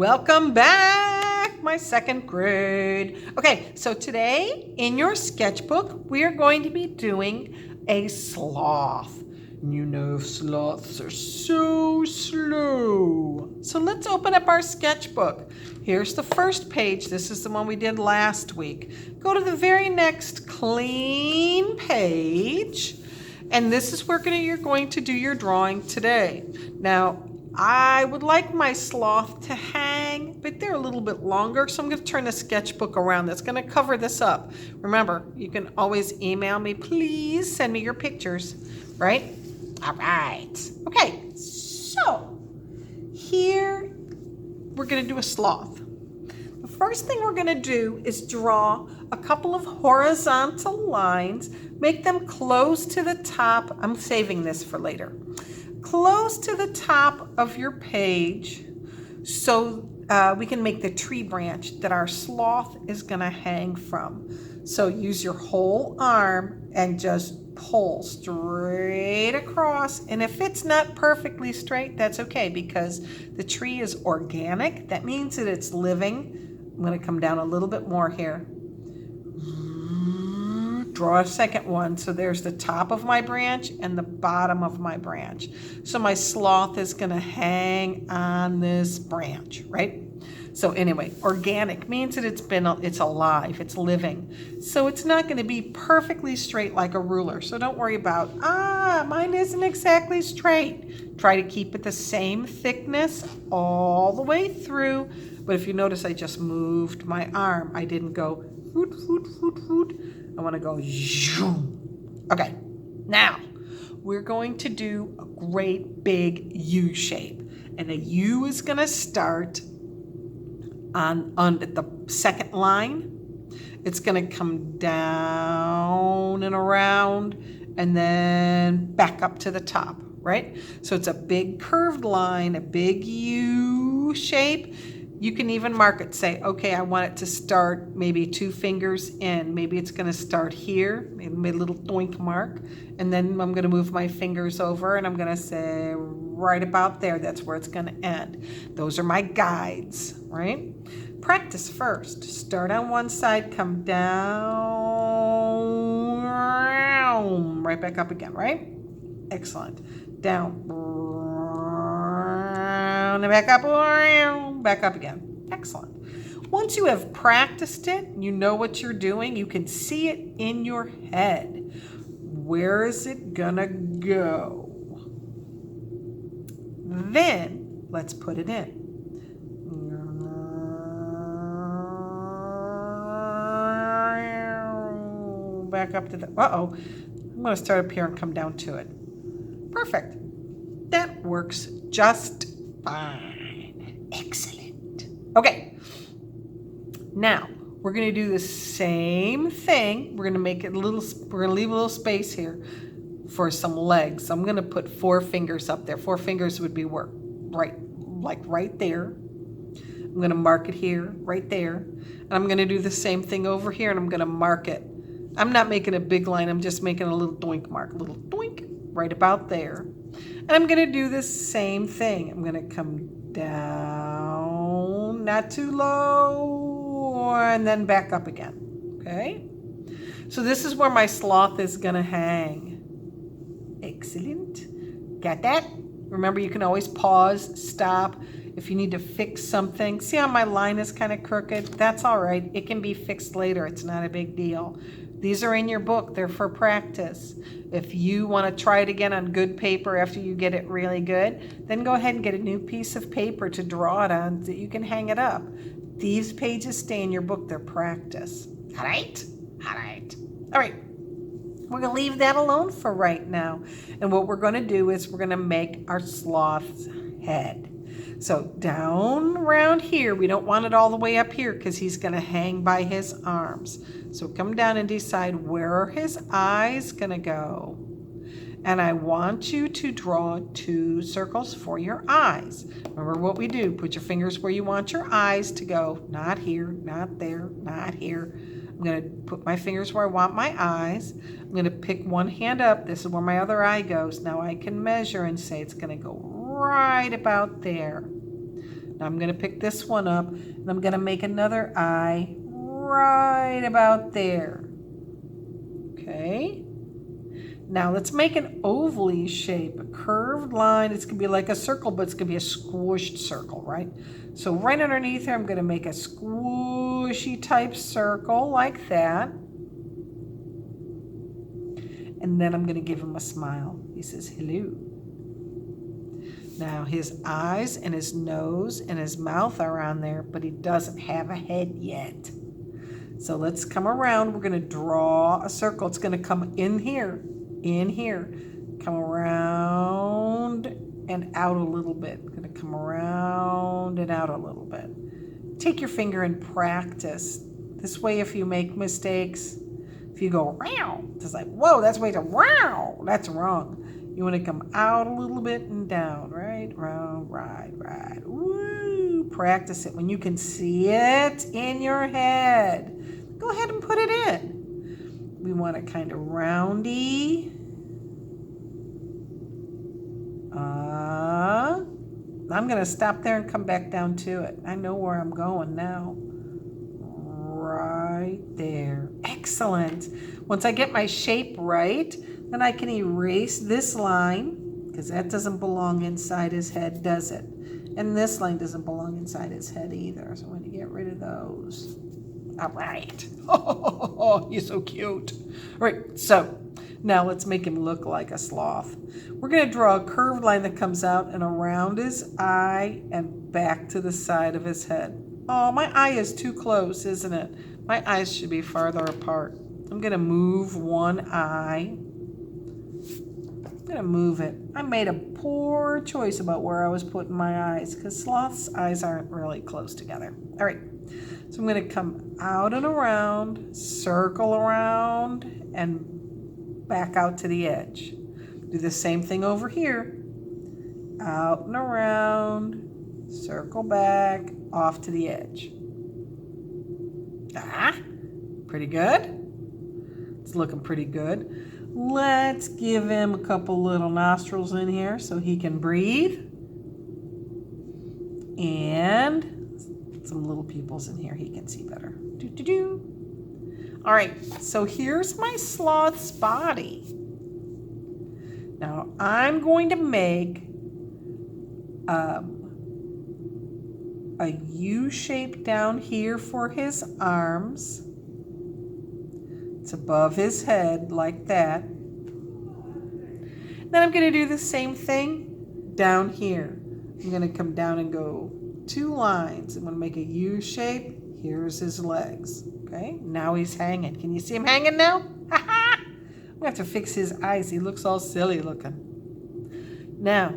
Welcome back, my second grade. Okay, so today in your sketchbook, we are going to be doing a sloth. You know sloths are so slow. So let's open up our sketchbook. Here's the first page. This is the one we did last week. Go to the very next clean page. And this is where you're going to do your drawing today. Now, I would like my sloth to hang, but they're a little bit longer, so I'm going to turn the sketchbook around. That's going to cover this up. Remember, you can always email me. Please send me your pictures, right? All right. Okay, so here we're going to do a sloth. The first thing we're going to do is draw a couple of horizontal lines, make them close to the top. I'm saving this for later. Close to the top of your page so we can make the tree branch that our sloth is going to hang from. So use your whole arm and just pull straight across. And if it's not perfectly straight, that's okay because the tree is organic. That means that it's living. I'm going to come down a little bit more here. Draw a second one. So there's the top of my branch and the bottom of my branch. So my sloth is going to hang on this branch, right? So anyway, organic means that it's alive, it's living. So it's not going to be perfectly straight like a ruler. So don't worry about, mine isn't exactly straight. Try to keep it the same thickness all the way through. But if you notice, I just moved my arm. I didn't go hoot, hoot, hoot, hoot. I want to go zoom. Okay, now we're going to do a great big U shape. And a U is going to start on the second line. It's going to come down and around and then back up to the top, right? So it's a big curved line, a big U shape. You can even mark it, say, okay, I want it to start maybe 2 fingers in. Maybe it's going to start here, maybe a little doink mark. And then I'm going to move my fingers over and I'm going to say right about there. That's where it's going to end. Those are my guides, right? Practice first. Start on one side, come down, right back up again, right? Excellent. Down, and back up again. Excellent. Once you have practiced it, you know what you're doing, you can see it in your head. Where is it gonna go? Then let's put it in. Back up to the, I'm gonna start up here and come down to it. Perfect. That works just fine. Excellent. Okay. Now, we're going to do the same thing. We're going to make it we're going to leave a little space here for some legs. I'm going to put 4 fingers up there. 4 fingers would be right there. I'm going to mark it here, right there. And I'm going to do the same thing over here and I'm going to mark it. I'm not making a big line. I'm just making a little doink mark, a little doink right about there. And I'm going to do the same thing. I'm going to come down, not too low, and then back up again. Okay? So this is where my sloth is going to hang. Excellent. Got that? Remember, you can always pause, stop. If you need to fix something, see how my line is kind of crooked? That's all right. It can be fixed later. It's not a big deal. These are in your book. They're for practice. If you want to try it again on good paper after you get it really good, then go ahead and get a new piece of paper to draw it on so that you can hang it up. These pages stay in your book. They're practice. All right? All right. All right. We're going to leave that alone for right now. And what we're going to do is we're going to make our sloth's head. So down around here, we don't want it all the way up here because he's going to hang by his arms. So come down and decide where are his eyes going to go. And I want you to draw 2 circles for your eyes. Remember what we do. Put your fingers where you want your eyes to go. Not here, not there, not here. I'm going to put my fingers where I want my eyes. I'm going to pick one hand up. This is where my other eye goes. Now I can measure and say it's going to go right about there. Now I'm going to pick this one up, and I'm going to make another eye right about there. Okay. Now let's make an oval shape, a curved line. It's going to be like a circle, but it's going to be a squished circle, right? So right underneath here, I'm going to make a squishy type circle like that. And then I'm going to give him a smile. He says, hello. Now his eyes and his nose and his mouth are on there, but he doesn't have a head yet. So let's come around. We're going to draw a circle. It's going to come in here, come around and out a little bit. Going to come around and out a little bit. Take your finger and practice. This way, if you make mistakes, if you go wow, it's like, whoa, that's way to wow. That's wrong. You want to come out a little bit and down, right? Round, right. Woo! Practice it. When you can see it in your head, go ahead and put it in. We want it kind of roundy. I'm going to stop there and come back down to it. I know where I'm going now. Right there. Excellent. Once I get my shape right, then I can erase this line, because that doesn't belong inside his head, does it? And this line doesn't belong inside his head either. So I'm going to get rid of those. All right. Oh, you're so cute. All right, so now let's make him look like a sloth. We're going to draw a curved line that comes out and around his eye and back to the side of his head. Oh, my eye is too close, isn't it? My eyes should be farther apart. I'm going to move one eye. I'm going to move it. I made a poor choice about where I was putting my eyes, because sloth's eyes aren't really close together. All right. So I'm going to come out and around, circle around, and back out to the edge. Do the same thing over here. Out and around, circle back, off to the edge. Pretty good. It's looking pretty good. Let's give him a couple little nostrils in here so he can breathe. And some little pupils in here he can see better. All right, so here's my sloth's body. Now I'm going to make a U shape down here for his arms. It's above his head like that. Then I'm going to do the same thing down here. I'm going to come down and go 2 lines. I'm going to make a U shape. Here's his legs. Okay, now he's hanging. Can you see him hanging now? I'm going to have to fix his eyes. He looks all silly looking. Now,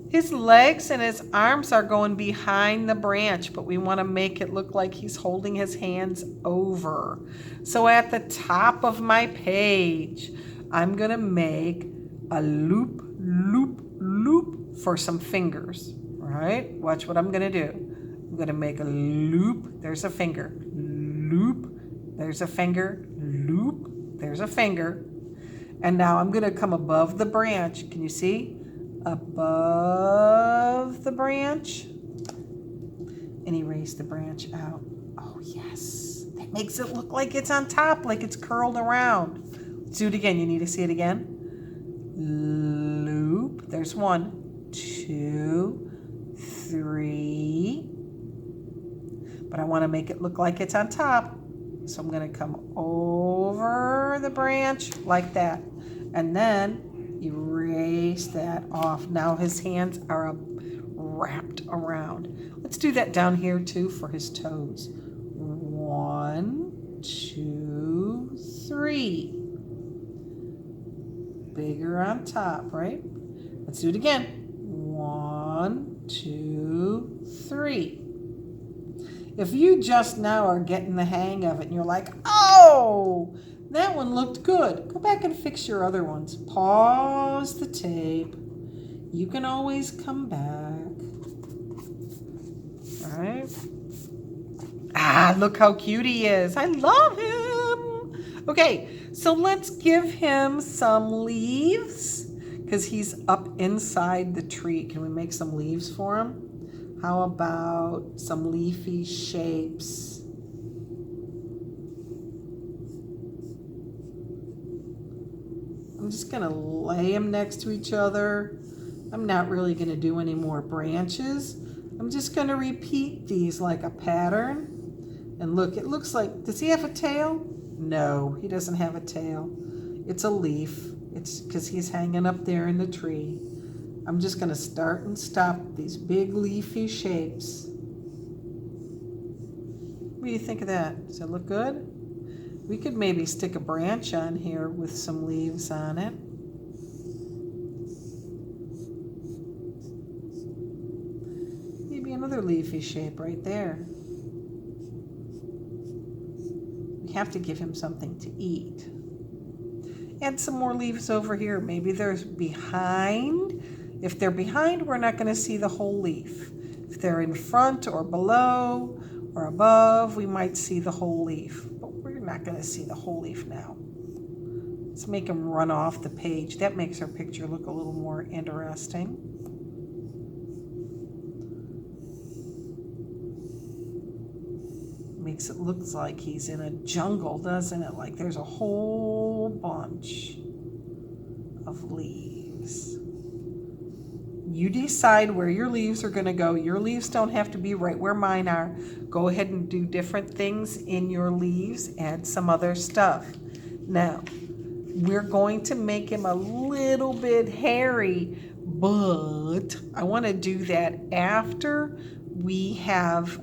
his legs and his arms are going behind the branch, but we want to make it look like he's holding his hands over. So at the top of my page, I'm going to make a loop, loop, loop for some fingers. All right, watch what I'm going to do. I'm going to make a loop. There's a finger. Loop. There's a finger. Loop. There's a finger. And now I'm going to come above the branch. Can you see? Above the branch. And erase the branch out. Oh, yes. That makes it look like it's on top, like it's curled around. Let's do it again. You need to see it again. Loop. There's 1, 2, 3. But I want to make it look like it's on top. So I'm going to come over the branch like that. And then erase that off. Now his hands are wrapped around. Let's do that down here too for his toes. 1, 2, 3. Bigger on top, right? Let's do it again. 1, 2, 3. If you just now are getting the hang of it and you're like, oh, that one looked good, go back and fix your other ones. Pause the tape. You can always come back. All right. Look how cute he is. I love him. Okay, so let's give him some leaves because he's up inside the tree. Can we make some leaves for him? How about some leafy shapes? I'm just gonna lay them next to each other. I'm not really gonna do any more branches. I'm just gonna repeat these like a pattern. And look, it looks like, does he have a tail? No, he doesn't have a tail. It's a leaf. It's because he's hanging up there in the tree. I'm just gonna start and stop these big leafy shapes. What do you think of that? Does it look good? We could maybe stick a branch on here with some leaves on it. Maybe another leafy shape right there. We have to give him something to eat. Add some more leaves over here. Maybe they're behind. If they're behind, we're not going to see the whole leaf. If they're in front or below or above, we might see the whole leaf. But we're not going to see the whole leaf now. Let's make them run off the page. That makes our picture look a little more interesting. Makes it look like he's in a jungle, doesn't it? Like there's a whole bunch of leaves. You decide where your leaves are going to go. Your leaves don't have to be right where mine are. Go ahead and do different things in your leaves. Add some other stuff. Now, we're going to make him a little bit hairy, but I want to do that after we have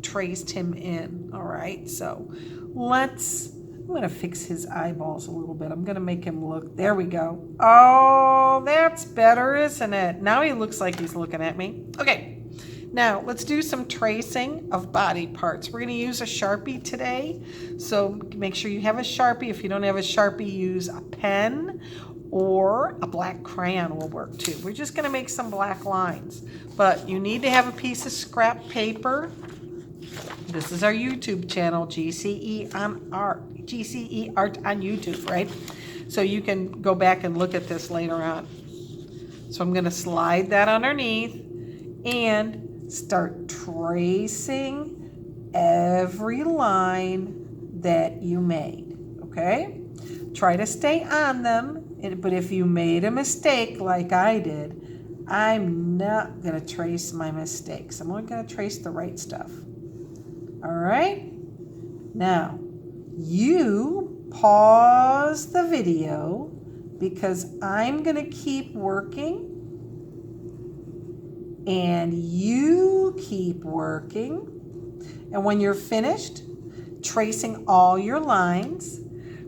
traced him in. All right, so I'm going to fix his eyeballs a little bit. I'm going to make him look, there we go. Oh, that's better, isn't it? Now he looks like he's looking at me. Okay, now let's do some tracing of body parts. We're going to use a Sharpie today, so make sure you have a Sharpie. If you don't have a Sharpie, use a pen or a black crayon will work too. We're just going to make some black lines, but you need to have a piece of scrap paper. This is our YouTube channel, GCE Art on YouTube, right? So you can go back and look at this later on. So I'm going to slide that underneath and start tracing every line that you made, okay? Try to stay on them, but if you made a mistake like I did, I'm not going to trace my mistakes. I'm only going to trace the right stuff. All right, now you pause the video because I'm going to keep working and you keep working. And when you're finished tracing all your lines,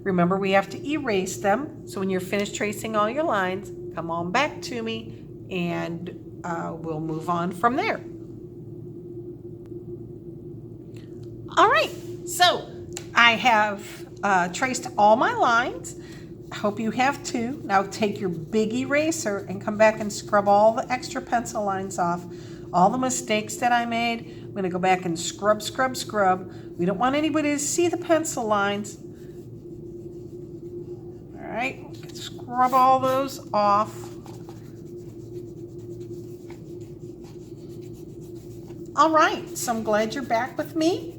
remember we have to erase them. So when you're finished tracing all your lines, come on back to me and we'll move on from there. All right, so I have traced all my lines. I hope you have too. Now take your big eraser and come back and scrub all the extra pencil lines off. All the mistakes that I made, I'm gonna go back and scrub, scrub, scrub. We don't want anybody to see the pencil lines. All right, scrub all those off. All right, so I'm glad you're back with me.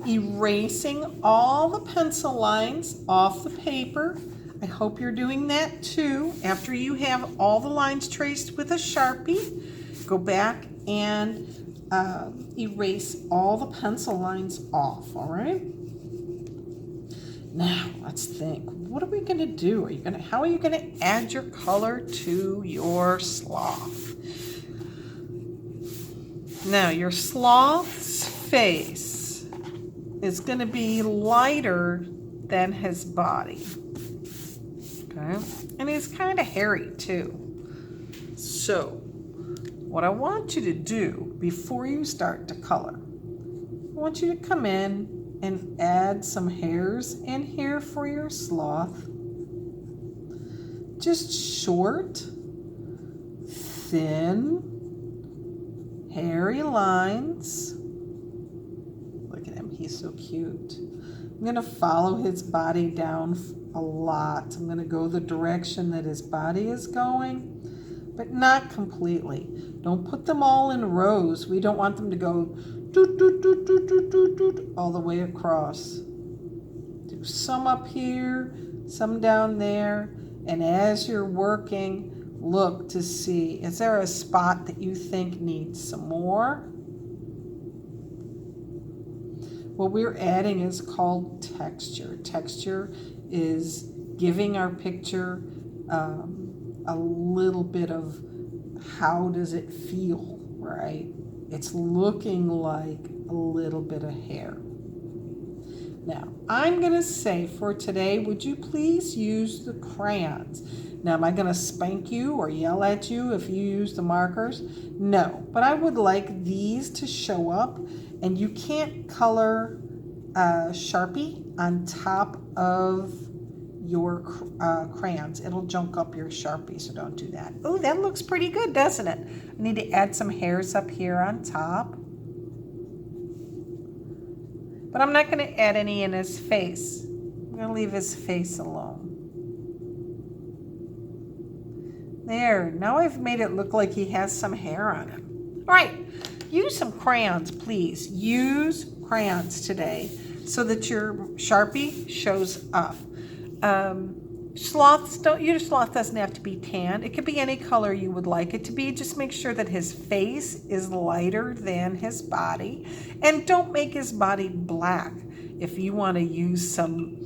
Erasing all the pencil lines off the paper. I hope you're doing that too. After you have all the lines traced with a Sharpie, go back and erase all the pencil lines off, all right? Now, let's think. What are we gonna do? How are you gonna add your color to your sloth? Now, your sloth's face is going to be lighter than his body, okay? And he's kind of hairy too. So what I want you to do before you start to color, I want you to come in and add some hairs in here for your sloth. Just short, thin, hairy lines. Look at him, he's so cute. I'm gonna follow his body down a lot. I'm gonna go the direction that his body is going. but not completely. Don't put them all in rows. We don't want them to go doot, doot, doot, doot, doot, doot, doot, all the way across. Do some up here, some down there, and as you're working, look to see, is there a spot that you think needs some more? What we're adding is called texture. Texture is giving our picture a little bit of how does it feel, right? It's looking like a little bit of hair. Now, I'm going to say for today, would you please use the crayons? Now, am I going to spank you or yell at you if you use the markers? No, but I would like these to show up, and you can't color Sharpie on top of your crayons. It'll junk up your Sharpie, so don't do that. Oh, that looks pretty good, doesn't it? I need to add some hairs up here on top. But I'm not going to add any in his face. I'm going to leave his face alone. There, now I've made it look like he has some hair on him. All right, use some crayons, please. Use crayons today so that your Sharpie shows up. Your sloth doesn't have to be tan. It could be any color you would like it to be. Just make sure that his face is lighter than his body. And don't make his body black. If you want to use some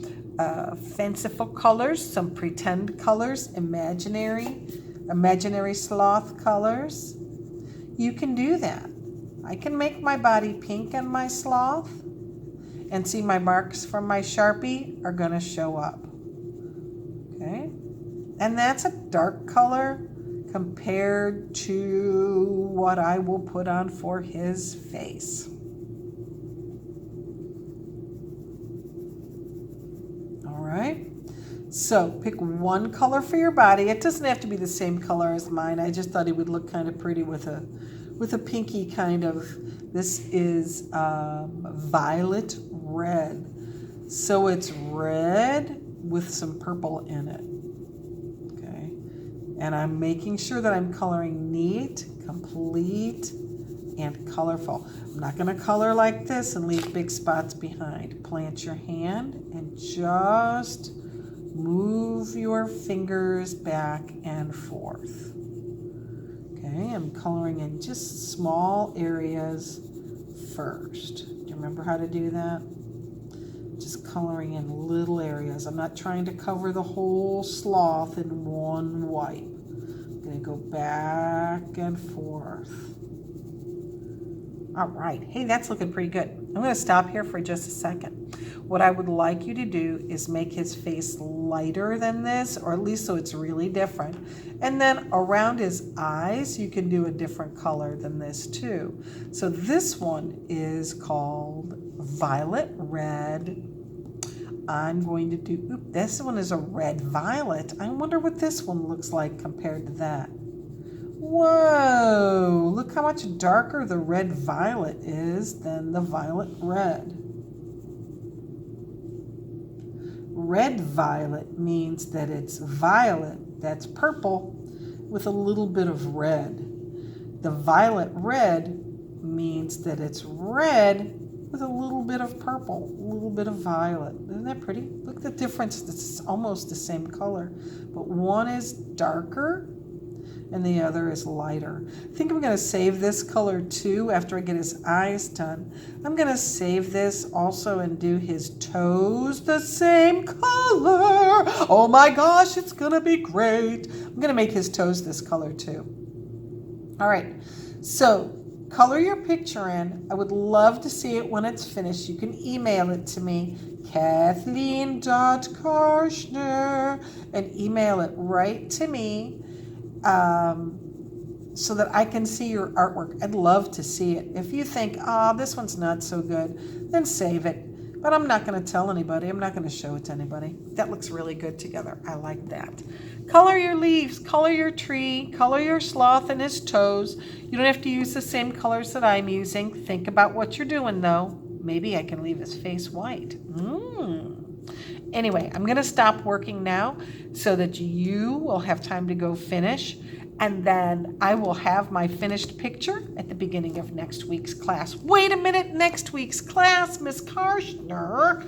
fanciful colors, some pretend colors, imaginary sloth colors, you can do that. I can make my body pink on my sloth, and see my marks from my Sharpie are going to show up. Okay, and that's a dark color compared to what I will put on for his face. All right, so pick one color for your body. It doesn't have to be the same color as mine. I just thought he would look kind of pretty with a pinky kind of. This is violet red. So it's red with some purple in it. Okay. And I'm making sure that I'm coloring neat, complete, and colorful. I'm not going to color like this and leave big spots behind. Plant your hand and just move your fingers back and forth. Okay, I'm coloring in just small areas first. Do you remember how to do that? Just coloring in little areas. I'm not trying to cover the whole sloth in one wipe. I'm going to go back and forth. All right. Hey, that's looking pretty good. I'm going to stop here for just a second. What I would like you to do is make his face lighter than this, or at least so it's really different. And then around his eyes, you can do a different color than this too. So this one is called violet red. I'm going to do, this one is a red violet. I wonder what this one looks like compared to that. Whoa, look how much darker the red violet is than the violet red. Red violet means that it's violet, that's purple, with a little bit of red. The violet red means that it's red with a little bit of purple, a little bit of violet. Isn't that pretty? Look at the difference. It's almost the same color, but one is darker and the other is lighter. I think I'm going to save this color too after I get his eyes done. I'm going to save this also and do his toes the same color. Oh my gosh, it's going to be great. I'm going to make his toes this color too. All right, so color your picture in. I would love to see it when it's finished. You can email it to me, Kathleen.Karshner, and email it right to me so that I can see your artwork. I'd love to see it. If you think, this one's not so good, then save it. But I'm not going to tell anybody. I'm not going to show it to anybody. That looks really good together. I like that. Color your leaves, color your tree, color your sloth and his toes. You don't have to use the same colors that I'm using. Think about what you're doing though. Maybe I can leave his face white. Anyway, I'm going to stop working now so that you will have time to go finish. And then I will have my finished picture at the beginning of next week's class. Wait a minute, next week's class, Miss Karshner.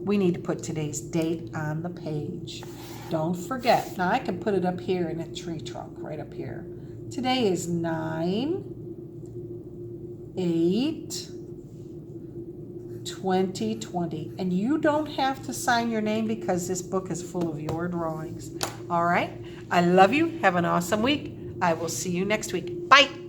We need to put today's date on the page. Don't forget. Now I can put it up here in a tree trunk, right up here. Today is 9/8/2020. And you don't have to sign your name because this book is full of your drawings. All right? I love you. Have an awesome week. I will see you next week. Bye.